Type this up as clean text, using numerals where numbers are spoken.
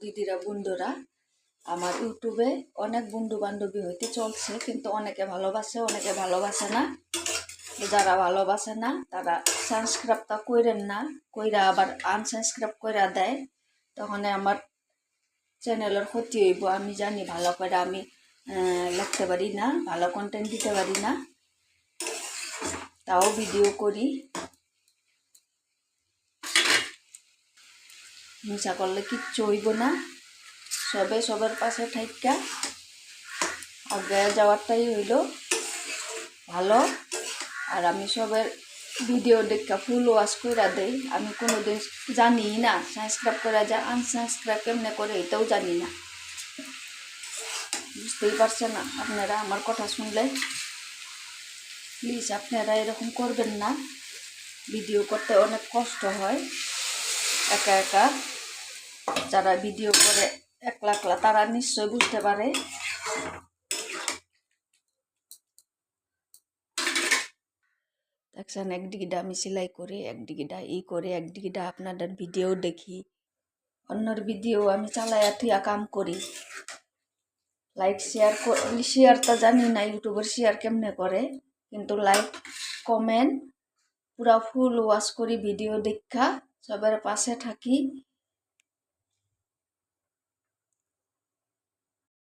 দিদিরা বন্ধুরা, আমার ইউটিউবে অনেক বন্ধু বান্ধবী হইতে চলছে, কিন্তু অনেকে ভালোবাসে অনেকে ভালোবাসে না। যারা ভালোবাসে না তারা সাবস্ক্রাইবটা কইরেন না, কইরা আবার আনসাবস্ক্রাইব কইরা দেয়। তখন আমার চ্যানেলের ক্ষতি হইব। আমি জানি ভালো করে আমি লিখতে পারি না, ভালো কন্টেন্ট দিতে পারি না, তাও ভিডিও করি। মিশা করলে কিচ্ছু হইব না। সবে সবার পাশে ঠাইকা আগে যাওয়ারটাই হইল ভালো। আর আমি সবের ভিডিও দেখা ফুল ওয়াশ করে দেই। আমি কোনোদিন জানি না সাবস্ক্রাইব করে যা আনসাবস্ক্রাইব কেমনে করে এটাও জানি না। বুঝতেই পারছেন না আপনারা আমার কথা শুনলে। প্লিজ আপনারা এরকম করবেন না। ভিডিও করতে অনেক কষ্ট হয়। একা একা যারা ভিডিও করে একলা একলা তারা নিশ্চয় বুঝতে পারে। দেখছেন, একদিকে আমি সেলাই করি, একদিকে করি, একদিকে আপনাদের ভিডিও দেখি, অন্যর ভিডিও আমি চালাইয়া থুয়া কাম করি। লাইক শেয়ারটা জানি না ইউটিউবের শেয়ার কেমনে করে, কিন্তু লাইক কমেন্ট পুরা ফুল ওয়াচ করি ভিডিও দেখা সবার পাশে থাকি।